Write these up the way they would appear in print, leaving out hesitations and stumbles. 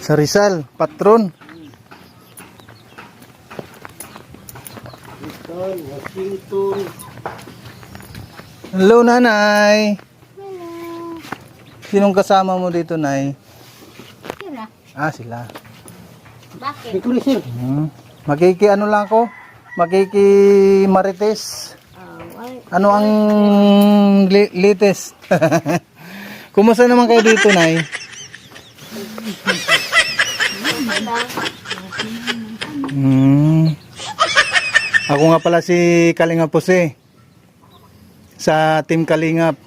Sa Rizal, patron. Washington. Hello, nanay. Hello. Sinong kasama mo dito, nay? Sila. Ah, sila. Bakit? Ito rin sir. Makiki ano lang ako? Makiki marites. Ano ang latest? Kumusta naman kayo dito, nay? Ako nga pala si Kalingap Jose. Sa Team Kalingap.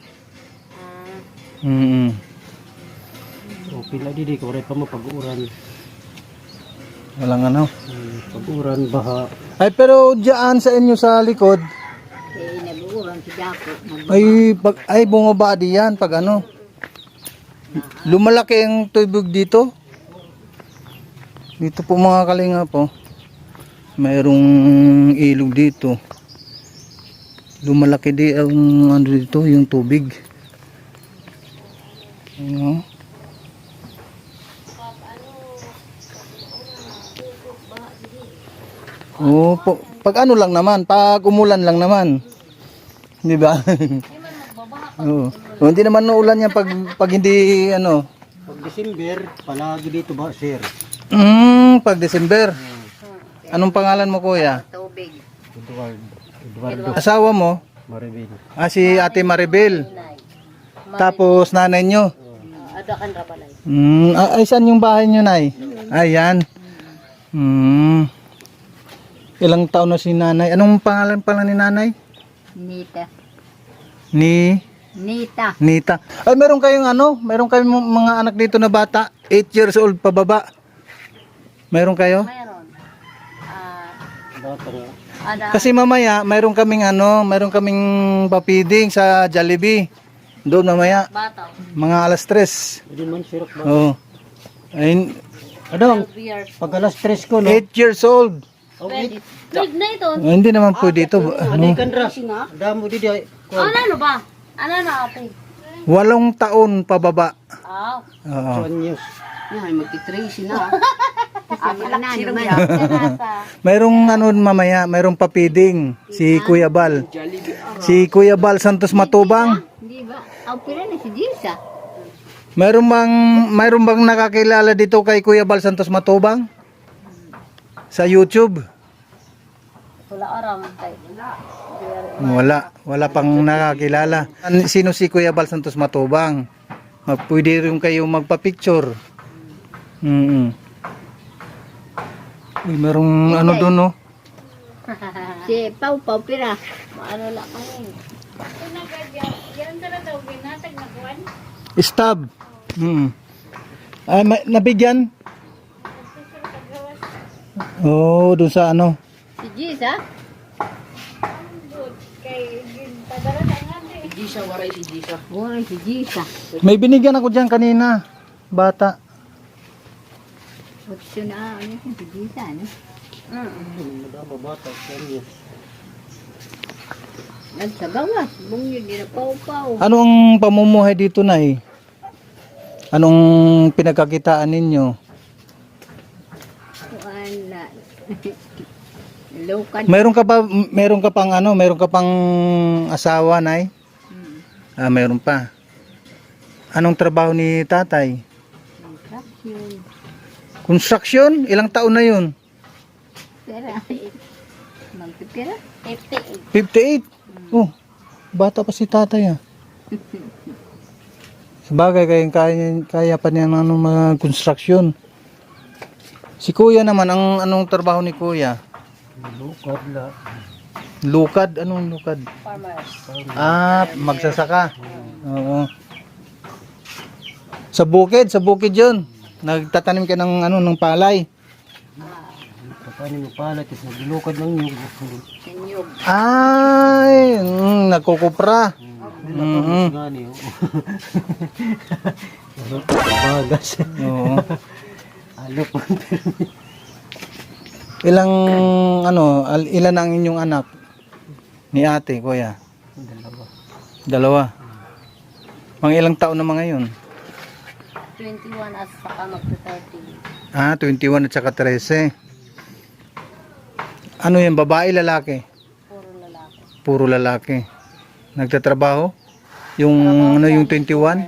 O pila di ko rin pa mo pag-uran. Walang ano. Pag-uran, baha. Ay, pero diyan sa inyo sa likod, Nag-uurang si Jaco. ay bumaba diyan pag ano. Lumalaki ang tubig dito. Dito po mga Kalingap po. Mayroong ilog dito. Lumalaki di ang ano dito, yung tubig. Ano? Oh, pag ano lang naman, pag umulan lang naman. 'Di ba? Oo. Oh, hindi naman uulan yan pag hindi ano. Pag December, palagi dito ba sir? Pag December. Anong pangalan mo, kuya? Tubig. Eduardo Asawa mo? Maribel. Ah, si Ate Maribel. Tapos nanay nyo. Adakan ra pala. Ay, saan yung bahay nyo, nay? Ayan. Ilang taon na si nanay? Anong pangalan pala ni nanay? Nita. Ni Nita. Nita. Ay, meron kayong ano? Meron kayong mga anak dito na bata? 8 years old pababa. Meron kayo? Meron. Bata nga. Ada. Kasi mamaya, meron kaming papiding sa Jollibee. Doon mamaya, Bata. mga alas 3. Hindi man sirok ba? Oo. Ay, Adong, 12 years. pag alas 3 ko no. 8 years old. Pwede. Pwede na ito. Hindi naman pwede ito. Ano kandra? Damo di di. Ano ba? Ano na ate? 8 taon pababa. Oo. 1 years. Yan, magti-tracy na. Ako na naman. Mayroong ano mamaya, mayroong papiding si Kuya Bal. Si Kuya Bal Santos Matubang. Hindi ba? Ang pila na si Jisa. Mayroong bang nakakilala dito kay Kuya Bal Santos Matubang? Sa YouTube? Wala aram tayo. Wala pang nakakilala. Sino si Kuya Bal Santos Matubang? Pwede rin kayo magpa-picture. Uy, merong ano doon, no? Si Pau Pira. Ano lang kami. Stab. Ay, nabigyan? Oh, doon sa ano? Si Jisa? Waray si Jisa. May binigyan ako diyan kanina. Bata. What's yun na? Ano yun? Si Jisa, ano? Madama bata 10 years. Sa gawas. Bungyo, di na pau-pau. Ano ang pamumuhay dito, nay? Anong pinagkakitaan ninyo? Wala. Lukan. Meron ka pang asawa, nay? Ah, meron pa. Anong trabaho ni tatay? Construction? Ilang taon na yun? Pera. Magpipira? 58? 58. Oh, bata pa si tatay, ah. Sabagay, kaya pa niya ng mga construction. Si kuya naman, anong trabaho ni kuya? Lukad la. Lukad? Anong lukad? Farmers. Ah, magsasaka. Oo. Sa bukid yun. Nagtatanim ka ng palay. Paano mo pala kasi naglulukad ng nyug. Senyog. Ay, nagkukupra. Ngani. Bagas. Oo. Alok. Ilan ang inyong anak? Ni ate, kuya? Dalawa. Dalawa. Mga ilang taon na mga yun? 21 at saka magta-30. Ah, 21 at saka 13. Ano yan, babae, lalaki? Puro lalaki. Puro lalaki. Nagtatrabaho? Yung ano yung 21?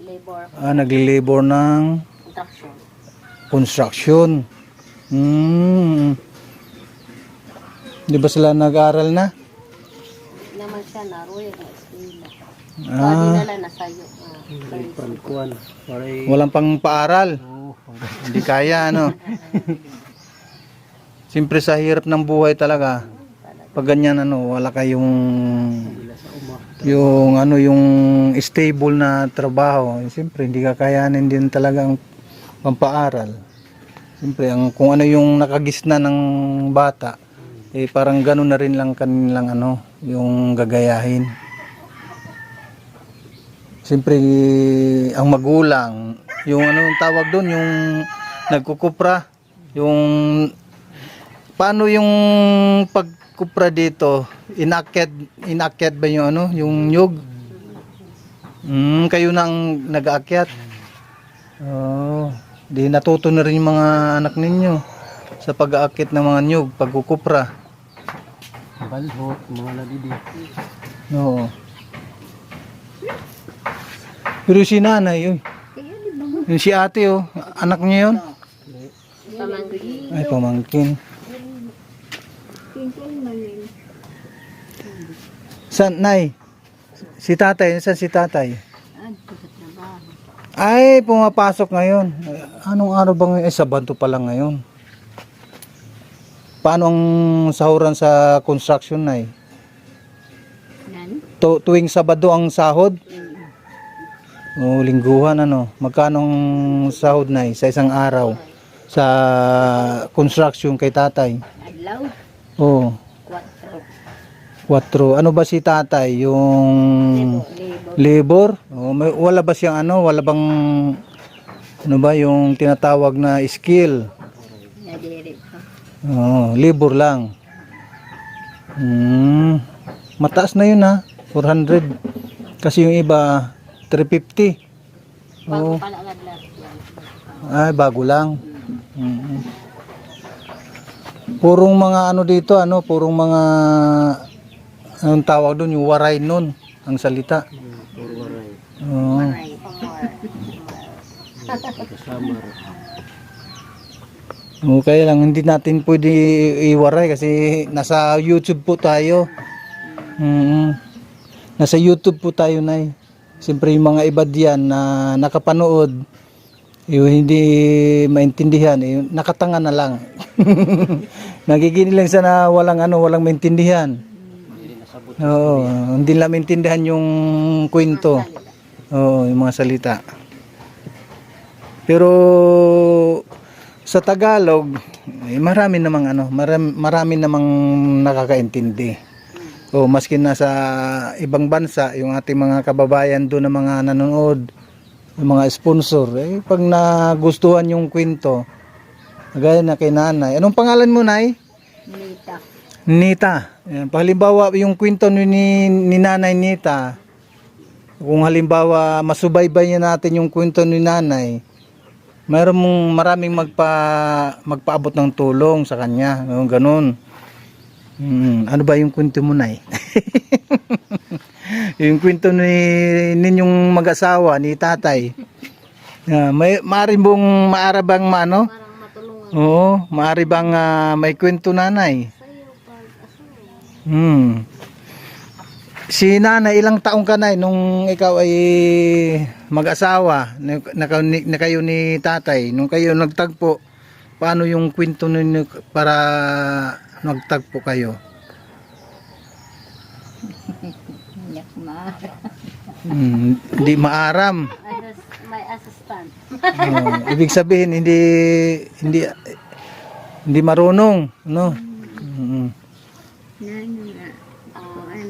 Labor. Nagli-labor ng Construction. construction. Di ba sila nag-aaral na? Naman siya naroy na eskwela. Ah, Dinala na sayo. Pankuan. Paray. walang pang paaral. Oh, Hindi kaya, ano? Siyempre sa hirap ng buhay talaga. Pag ganyan, ano, wala kayong yung ano yung stable na trabaho, siyempre hindi kakayanin din talaga ang pampaaral. Siyempre ang kung ano yung nakagisna ng bata, parang gano'n na rin lang kanilang ano, yung gagayahin. Siyempre ang magulang, yung ano yung tawag doon, yung nagkukupra, yung paano yung pagkupra dito, inakyat ba yung ano, yung nyug? Kayo nang nag-aakyat. Oh, di natuto na rin yung mga anak ninyo sa pag-aakyat ng mga nyug, pagkukupra. balhot, mga nadidi. Oo. Pero si nanay, yun. Yung si ate, oh, anak niya yun. Pamangkin. Ay, pamangkin. San, nay? Si tatay, saan si tatay? Ay, pumapasok ngayon. Anong araw ba ngayon? Sabado pa lang ngayon. Paano ang sahuran sa construction, nay? Tuwing Sabado ang sahod? O lingguhan, ano? Magkano ang sahod, nay, sa isang araw? Sa construction kay tatay? Adlaw. Oo. 4. Ano ba si tatay? Yung labor? Wala ba siyang ano? Wala bang ano ba yung tinatawag na skill? Labor lang. Mataas na yun, ha? 400. Kasi yung iba 350. Bago pala agad. Ay, bago lang. Purong mga ano dito, ano? Purong mga anong tawag doon? Yung waray nun. Ang salita. Puro waray. Oo. Kasama. Okay lang, hindi natin pwede iwaray kasi nasa YouTube po tayo. Nasa YouTube po tayo, nay. Siyempre yung mga iba diyan na nakapanood, yung hindi maintindihan, nakatanga na lang. Nagiging lang sa na walang ano, walang maintindihan. Oo, hindi lang maintindihan yung kwento. Oo, yung mga salita. Pero sa Tagalog, marami namang ano, marami namang nakakaintindi. O maski nasa ibang bansa, yung ating mga kababayan doon na mga nanonood, yung mga sponsor, pag nagustuhan yung kwento, gaya na kay nanay. Anong pangalan mo, nay? Nita. Nita. Yan, halimbawa yung kwento ni nanay Nita, kung halimbawa masubaybay niya natin yung kwento ni nanay, maraming magpaabot ng tulong sa kanya, ganun. Ano ba yung kwento mo, nay? Yung kwento ninyong mag-asawa ni tatay. Maaari bang maarabang maano? Parang matulungan. Oo, maaari bang may kwento, nanay? Si nanay, ilang taong ka, nay, nung ikaw ay mag-asawa, na kayo ni tatay, nung kayo nagtagpo, paano yung kwento ninyo para nagtagpo kayo? Hindi maaram. May assistant. Ibig sabihin hindi marunong, no?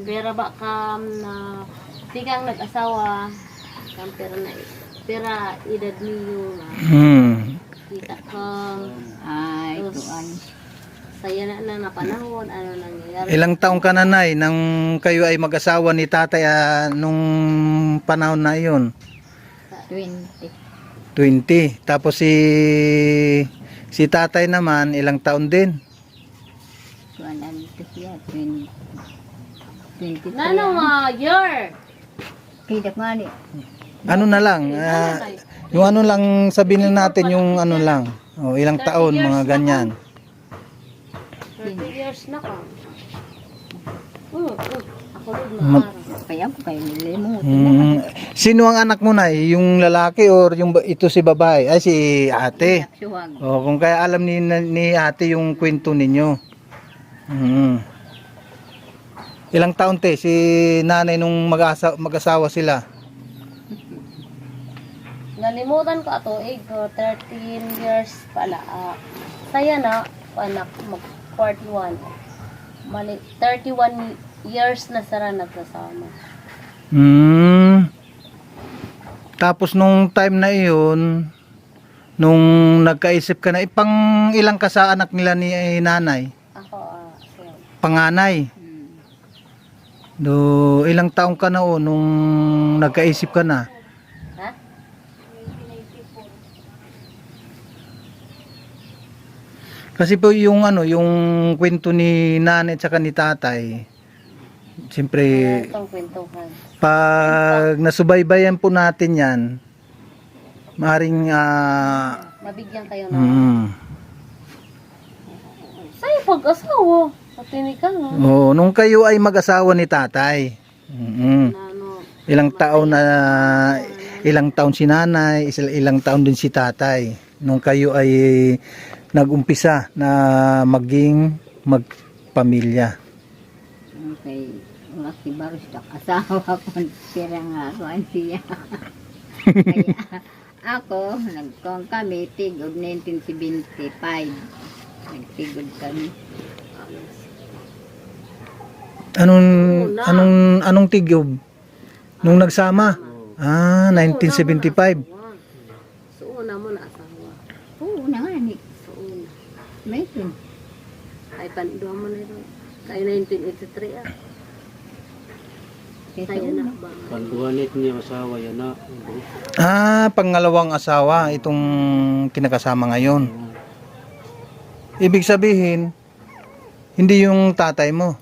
Pera ba kam na tigang nag-asawa kam pera edad niyo na kita kam ay tuan saya na panahon ano nangyayari. Ilang taong ka, nanay, nang kayo ay mag-asawa ni tatay nung panahon na iyon? 20. 20. Tapos si tatay naman, ilang taon din? Kuan ano to siya, 23. Nano nga, year. Kita ko ani. Ano na lang, yung ano lang, sabihin na natin yung ano lang. Ilang 30 taon, years mga na ganyan. 30 years na ka. Ako rin Ma- maara. Kaya ko kayo nilimot. Sino ang anak mo na? Yung lalaki or ito si babae? Ay, si ate. Suwag. Kung kaya alam ni ate yung kwento ninyo. Ilang taon te si nanay nung mag-asawa sila? Nalimutan ko ato, ko 13 years pala. Saya na, anak, mag 41. Mali, 31 years na sara nagsasama. Tapos nung time na iyon, nung nagkaisip ka na, ipang ilang ka sa anak nila ni nanay? Ako, siya. Panganay. Ilang taong ka na nung nagkaisip ka na? Ha? Kasi po yung yung kwento ni nanay at saka ni tatay, siyempre Itong kwentuhan. pag nasubaybayan po natin yan, maaaring Mabigyan kayo na. Sa'yo pag-asawa. Patinig ka nga. nung kayo ay mag-asawa ni tatay. Ano, Ilang taon si nanay, ilang taon din si tatay. Nung kayo ay nag-umpisa na magpamilya. Okay. Wala si Baros na asawa ko. Pira nga kuan siya. Kaya ako, nagkong kami, tigod 1975. Nagtigod kami. Anong tigyob? Nung nagsama? 1975. suuna mo na asawa. Oo, na nga ni. Suuna. Mayroon. Ay, panduha mo na ito. Kaya 1983 Kaya na ba? Panduanit niya asawa yan na. Pangalawang asawa itong kinakasama ngayon. Ibig sabihin, hindi yung tatay mo.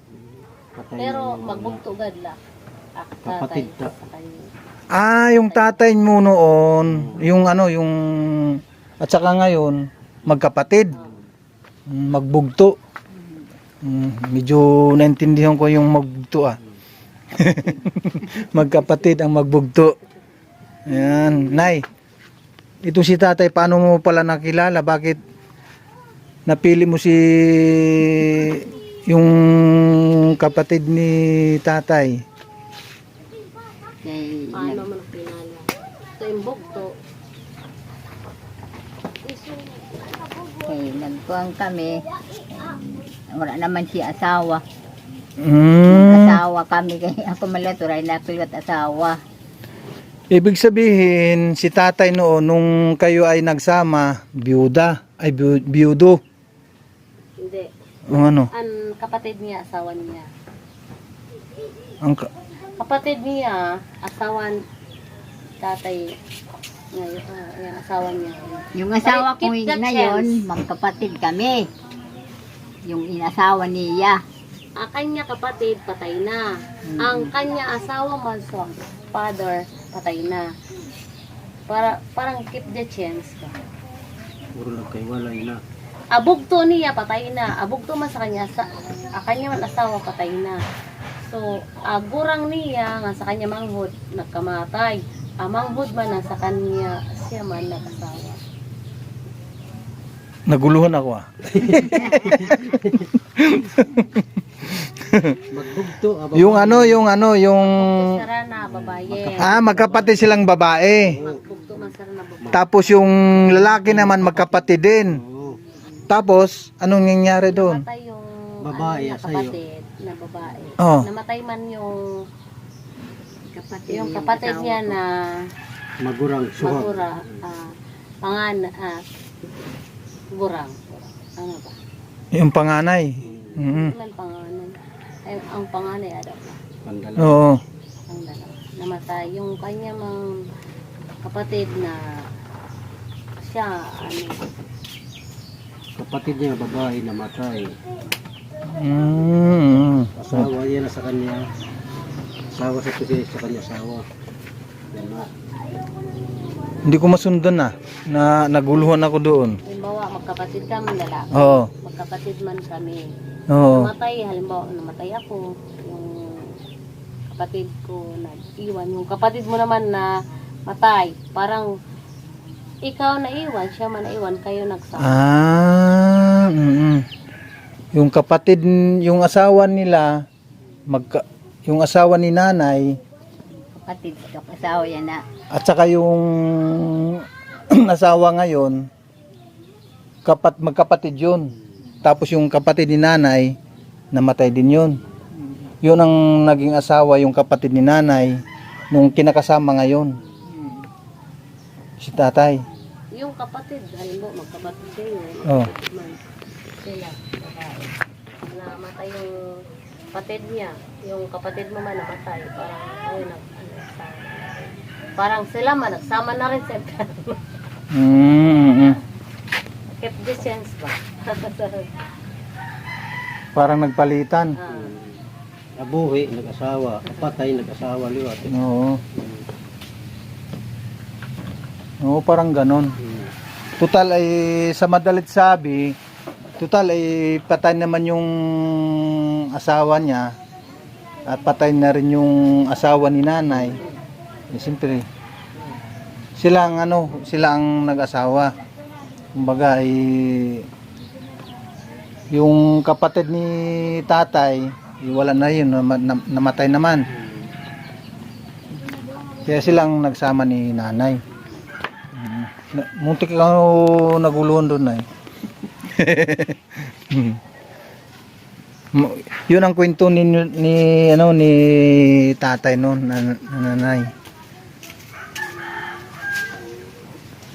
Patay Pero na- magbugtugad la. Kapatid ta. Yung tatay mo noon, yung at saka ngayon, magkapatid. Magbugto. Medyo naintindihan ko yung magbugto Magkapatid ang magbugto. Ayan, Nay. Ito si tatay, paano mo pala nakilala? Bakit napili mo yung kapatid ni tatay? Kay, Paano mo nakilala? Ito yung bugto. nagkuhan kami. Wala naman si asawa. Mm. Asawa kami. Kaya ako malaturay na pilat asawa. Ibig sabihin, si tatay noon, nung kayo ay nagsama, biyudo. Hindi. Ang Ang kapatid niya, asawa niya. ang Kapatid niya, asawan tatay ngayon, yung asawa niya. Yung asawa ko Keep the ngayon, chance. magkapatid kami. Yung inasawa niya. Ang kanya kapatid, patay na. Ang kanya asawa, father, patay na. Parang keep the chance ka. Puro lang kay walay na. Abugto niya, patay na. Abugto man sa kanya, kanya man asawa, patay na. So, agurang niya, nga sa kanya manghod, nagkamatay. Manghod man, sa kanya, siya man nag-asawa. naguluhan ako Magbugto. Yung yung Sara na, babae. magkapatid silang babae. Magbugto man sara na babae. Tapos yung lalaki naman magkapatid din. Oo. Tapos anong nangyari doon? Namatay yung Babae, niya, sa'yo. kapatid na babae. Oh. Namatay man yung Kapatid kapatid asawa niya ko. na Magurang suwag. magura, burang. Ano ba? Yung panganay. Mm. Ilan pangalan? Ay, ang panganay, ano ba? Pandala. Oo. Ang dalawa. Namatay. Yung kanya mang kapatid na siya, ano, Kapatid niya, babae, namatay. Asawa. Asawa niya na sa kanya. Asawa sa kanya asawa. Yan na. Hindi ko masundan na naguluhan ako doon. halimbawa, magkapatid kami lalaki. Oo. Magkapatid man kami. Oo. Namatay, halimbawa, namatay ako. Yung kapatid ko nag-iwan. Yung kapatid mo naman na matay. Parang, ikaw naiwan, siya man naiwan, kayo nagsama. Yung kapatid, yung asawa nila, yung asawa ni nanay, Kapatid ko, asawa yan na. at saka yung asawa ngayon, magkapatid yun. Tapos yung kapatid ni nanay, namatay din yun. Yun ang naging asawa, yung kapatid ni nanay, nung kinakasama ngayon. Si tatay. Yung kapatid, halimbawa, magkapatid kayo. Oh. Magkapatid man sila, babae. Namatay yung kapatid niya. Yung kapatid mo man namatay. Parang, ayun, parang sila man, nagsama na rin sa keep distance ba? Parang nagpalitan. Nabuhi, nag-asawa. Patay, nag-asawa, liwat. Oo. Oo, parang ganon. Total ay sa madalit sabi, total ay patay naman yung asawa niya at patay na rin yung asawa ni nanay. Eh, siyempre, sila ang nag-asawa. Kumbaga ay yung kapatid ni tatay, wala na yun, namatay naman. Kaya silang nagsama ni nanay. Muntik ako naguluhan doon na Yun ang kwento ni tatay noon, nanay.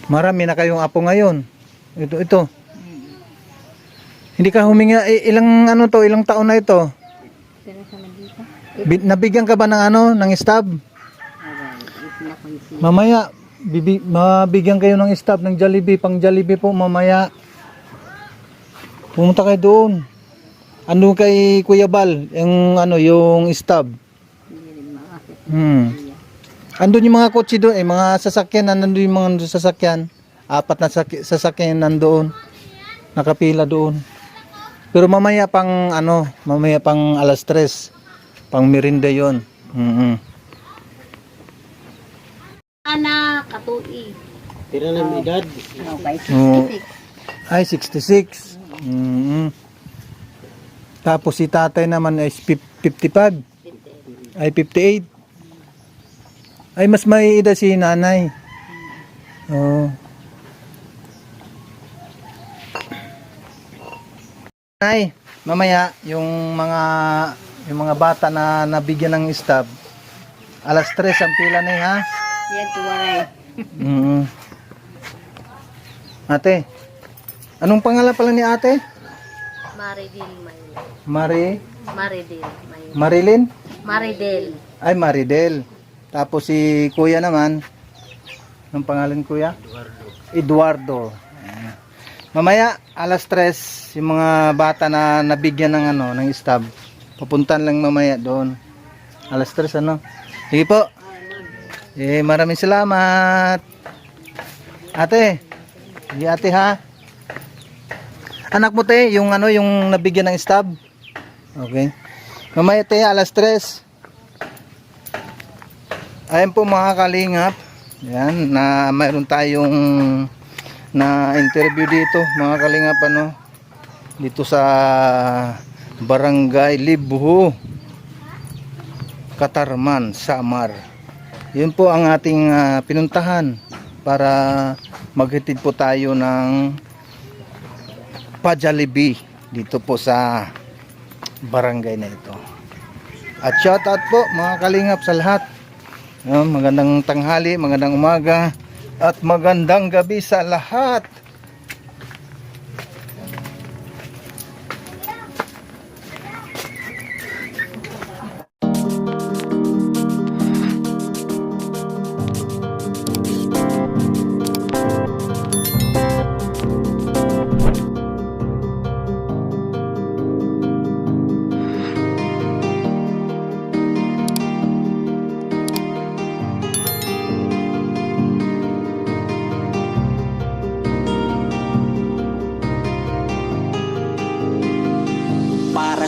Marami na kayong apo ngayon. Ito. Hindi ka huminga ilang taon na ito? Pero sa nandito, Nabigyan ka ba ng stab? Mamaya mabigyan kayo ng stab ng Jollibee, pang Jollibee po mamaya. Pumunta kayo doon. Ano kay Kuya Bal, yung stab. hindi rin makakit. Andun yung mga kotse doon, mga sasakyan, nandun yung mga sasakyan. 4 na sasakyan nandoon. Nakapila doon. Pero mamaya pang alas 3. Pang merinda 'yon. Ana, katui. Tira na yung edad. Okay, Oo. 66. Ay, 66. Tapos si tatay naman ay 55. Ay, 58. Ay, mas may edad si nanay. Oo. Nay, mamaya yung mga bata na nabigyan ng stab, alas 3 ang pila na ha. Yan, tuwaray. Ate, anong pangalan pala ni ate? Maridel May. Marilyn? Maridel. Ay, Maridel. Tapos si kuya naman, anong pangalan kuya? Eduardo. Mamaya, alas 3, yung mga bata na nabigyan ng stab, papuntan lang mamaya doon. Alas 3, Sige po. Maraming salamat. Ate. Sige ate ha. Anak mo te, yung nabigyan ng stab. Okay. Mamaya te, alas 3. Ayan po mga kalingap. Yan, na mayroon tayong na interview dito mga kalingap dito sa Barangay Libho, Katarman, Samar. Yun po ang ating pinuntahan para maghatid po tayo ng pa-Jollibee dito po sa barangay na ito. At shout out po mga kalingap sa lahat. Magandang tanghali, magandang umaga at magandang gabi sa lahat.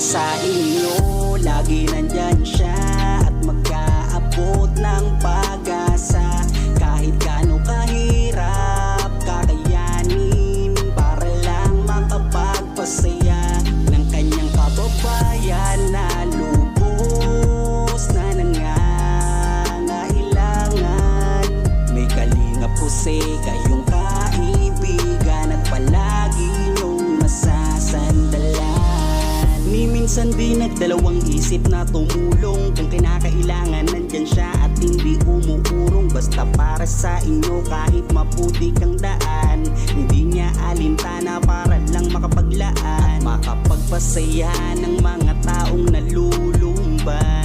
sa inyo, lagi nandyan siya at mag-aabot ng pag-asa. Kahit gaano kahirap kakayanin para lang makapagpasaya ng kanyang kababayan na lubos na nangangailangan. May Kalingap Jose, kayong kaibigan at palagi niyong masasandalan. Ni minsan di nagdalawang isip na tumulong, kung kinakailangan nandyan siya at hindi umuurong. Basta para sa inyo kahit maputi kang daan, hindi niya alintana para lang makapaglaan at makapagpasaya ng mga taong nalulumban.